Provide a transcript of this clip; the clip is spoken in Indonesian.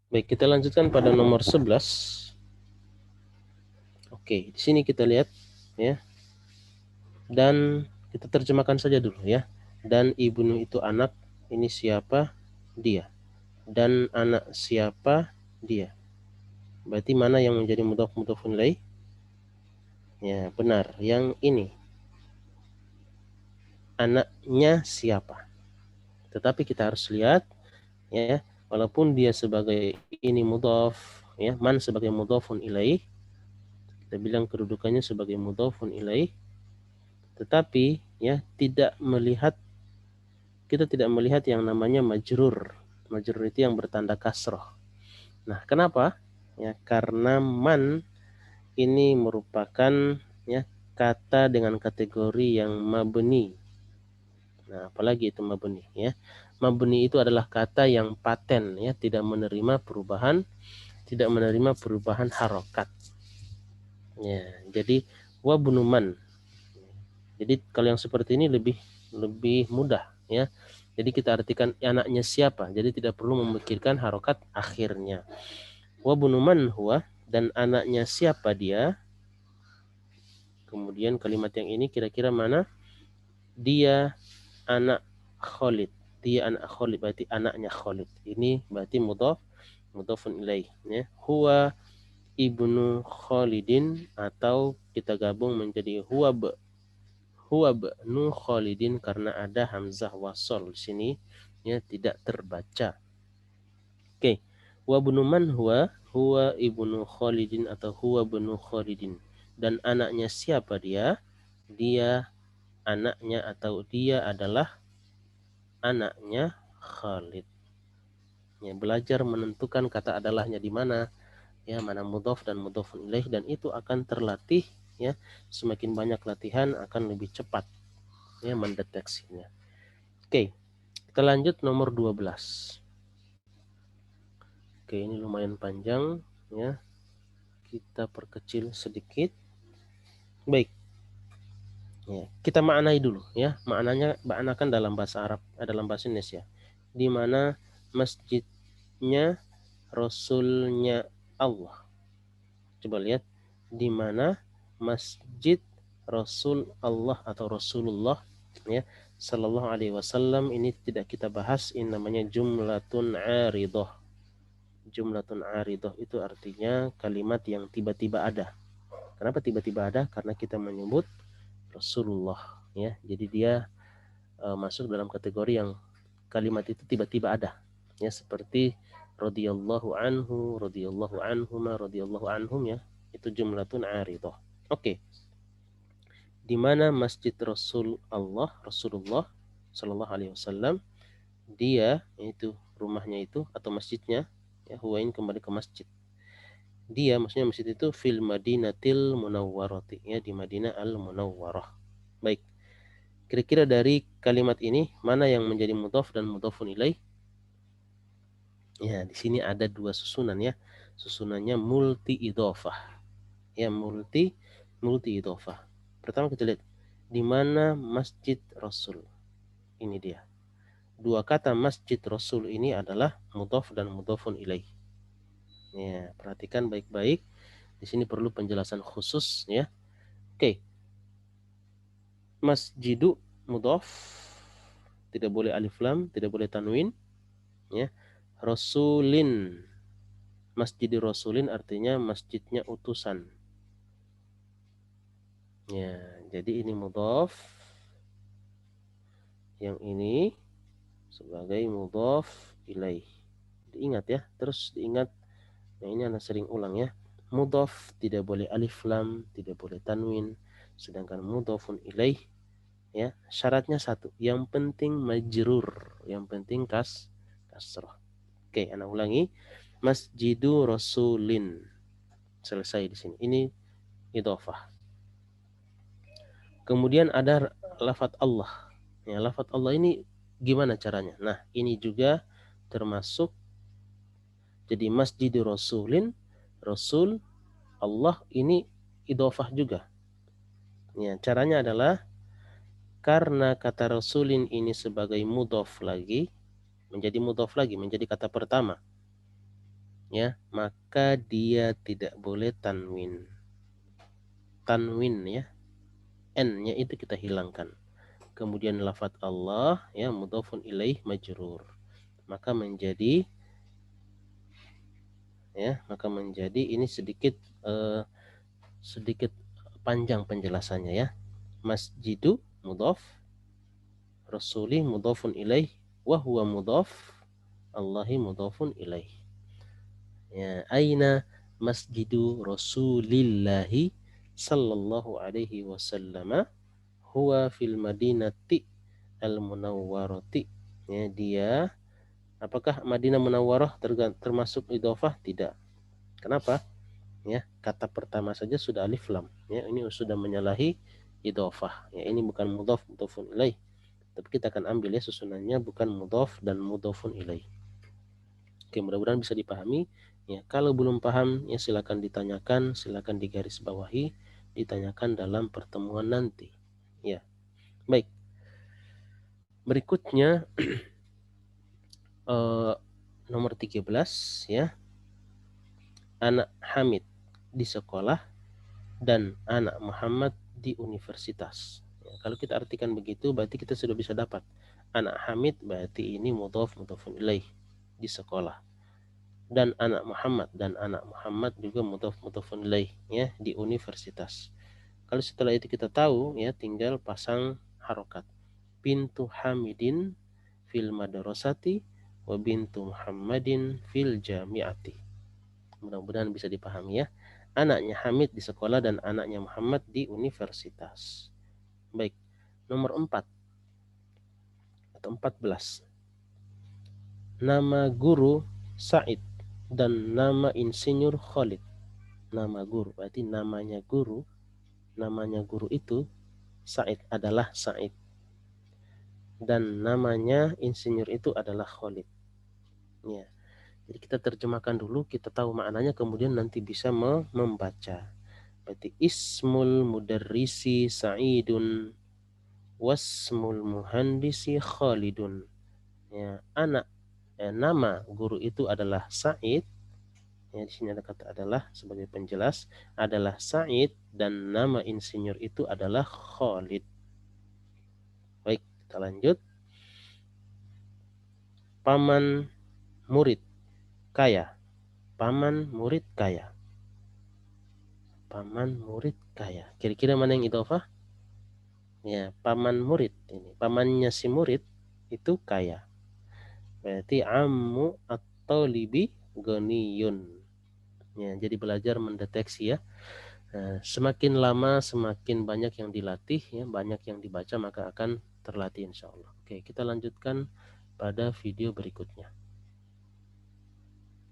Baik, kita lanjutkan pada nomor 11. Oke, di sini kita lihat ya. Dan kita terjemahkan saja dulu ya. Dan ibnu itu anak, ini siapa? Dia. Dan anak siapa? Dia. Berarti mana yang menjadi mudhaf mudhafun ilaih? Ya, benar. Yang ini. Anaknya siapa? Tetapi kita harus lihat ya, walaupun dia sebagai ini mudhaf ya, man sebagai mudhafun ilaih, kita bilang kedudukannya sebagai mudhafun ilaih, tetapi ya kita tidak melihat yang namanya majrur. Majrur itu yang bertanda kasroh. Nah, kenapa? Ya, karena man ini merupakan ya kata dengan kategori yang mabni. Nah, apalagi itu mabni ya. Mabni itu adalah kata yang paten ya, tidak menerima perubahan harokat. Ya, jadi wabunuman. Jadi kalau yang seperti ini lebih mudah ya. Jadi kita artikan anaknya siapa. Jadi tidak perlu memikirkan harokat akhirnya. Wabunuman huwa, dan anaknya siapa dia. Kemudian kalimat yang ini kira-kira mana? Dia anak Khalid. Dia anak Khalid, berarti anaknya Khalid. Ini berarti mudhafun ilaih ya. Huwa ibnu Khalidin, atau kita gabung menjadi huwa bnu Khalidin karena ada hamzah wasol di sini ya, tidak terbaca. Oke. Wa ibnu man huwa ibnu Khalidin atau huwa bnu Khalidin. Dan anaknya siapa dia? Dia anaknya atau dia adalah anaknya Khalid. Ya, belajar menentukan kata adalahnya di mana, ya, mana mudhaf dan mudhafun ilaih, dan itu akan terlatih ya. Semakin banyak latihan akan lebih cepat ya mendeteksinya. Oke, kita lanjut nomor 12. Oke, ini lumayan panjang ya. Kita perkecil sedikit. Baik. Ya, kita maknai dulu ya. Maknakan dalam bahasa Arab, dalam bahasa Indonesia. Di mana masjidnya Rasulnya Allah. Coba lihat di mana masjid Rasul Allah atau Rasulullah ya sallallahu alaihi wasallam. Ini tidak kita bahas, ini namanya jumlatun aridah. Jumlatun aridah itu artinya kalimat yang tiba-tiba ada. Kenapa tiba-tiba ada? Karena kita menyebut Rasulullah ya. Jadi dia masuk dalam kategori yang kalimat itu tiba-tiba ada. Ya, seperti radhiyallahu anhu, radhiyallahu anhuma, radhiyallahu anhum ya. Itu jumlatun aridah. Oke. Di mana masjid Rasulullah sallallahu alaihi wasallam, dia itu rumahnya itu atau masjidnya ya, huwain kembali ke masjid. Dia maksudnya masjid itu fil Madinatil Munawwarati ya, di Madinah Al Munawwarah. Baik. Kira-kira dari kalimat ini mana yang menjadi mudhaf dan mudhafun ilaih? Ya, di sini ada dua susunan ya. Susunannya multi idhofah. Ya, multi idhofah. Pertama kita lihat di mana masjid Rasul. Ini dia. Dua kata masjid Rasul ini adalah mudhaf dan mudhafun ilaih. Ya, perhatikan baik-baik. Di sini perlu penjelasan khusus ya. Oke. Masjidu mudhaf, tidak boleh alif lam, tidak boleh tanwin ya. Rasulin, masjid Rasulin artinya masjidnya utusan ya. Jadi ini mudhaf, yang ini sebagai mudhaf ilaih. Diingat ya, terus diingat. Nah, ini Anda sering ulang ya. Mudhaf tidak boleh alif lam, tidak boleh tanwin. Sedangkan mudhafun ilaih ya, syaratnya satu, yang penting majrur, yang penting kasrah. Oke, Anda ulangi. Masjidu Rasulin. Selesai di sini. Ini idhofah. Kemudian ada lafadz Allah. Ya, lafadz Allah ini gimana caranya? Nah, ini juga termasuk jadi masjidu Rasulin, Rasul Allah, ini idhofah juga. Ya, caranya adalah karena kata Rasulin ini sebagai mudhaf lagi, menjadi kata pertama. ya, maka dia tidak boleh tanwin. Tanwin ya, n-nya itu kita hilangkan. Kemudian lafadz Allah ya, mudhafun ilaih majrur. Maka menjadi ini sedikit sedikit panjang penjelasannya ya. Masjidu mudhaf, rasuli mudhafun ilaih, wa huwa mudhaf, Allahi mudhafun ilaih. Ya, aina masjidu rasulillahi sallallahu alaihi wasallam huwa fil madinati al munawwarati. Ya, dia apakah Madinah Munawwarah termasuk idhofah? Tidak. Kenapa? Ya, kata pertama saja sudah alif lam. Ya, ini sudah menyalahi idhofah. Ya, ini bukan mudhaf, mudhafun ilaih. Tapi kita akan ambil ya susunannya bukan mudhaf dan mudhafun ilaih. Oke, mudah-mudahan bisa dipahami. Ya, kalau belum paham ya silakan ditanyakan, silakan digarisbawahi, ditanyakan dalam pertemuan nanti. Ya. Baik. Berikutnya nomor 13 ya. Anak Hamid di sekolah dan anak Muhammad di universitas. Ya, kalau kita artikan begitu berarti kita sudah bisa dapat anak Hamid berarti ini mudhaf mudhafun ilaih di sekolah. Dan anak Muhammad juga mudhaf mudhafun ilaih ya di universitas. Kalau setelah itu kita tahu ya tinggal pasang harokat. Bintu Hamidin fil madrasati wa bintu Muhammadin fil jami'ati. Mudah-mudahan bisa dipahami ya. Anaknya Hamid di sekolah dan anaknya Muhammad di universitas. Baik, nomor 4 atau 14. Nama guru Said dan nama insinyur Khalid. Nama guru berarti namanya guru itu Said adalah Said dan namanya insinyur itu adalah Khalid. Ya. Jadi kita terjemahkan dulu, kita tahu maknanya, kemudian nanti bisa membaca. Berarti ismul mudarrisi Sa'idun wasmul muhandisi Khalidun. Ya, nama guru itu adalah Sa'id. Ya, di sini ada kata adalah sebagai penjelas, adalah Sa'id dan nama insinyur itu adalah Khalid. Baik, kita lanjut. Paman murid kaya. Paman murid kaya. Paman murid kaya. Kira-kira mana yang idhofah? Ya, paman murid ini. Pamannya si murid itu kaya. Berarti ammu at-talibi ghaniyun. Ya, jadi belajar mendeteksi ya. Nah, semakin lama semakin banyak yang dilatih ya, banyak yang dibaca maka akan terlatih insya Allah. Oke, kita lanjutkan pada video berikutnya.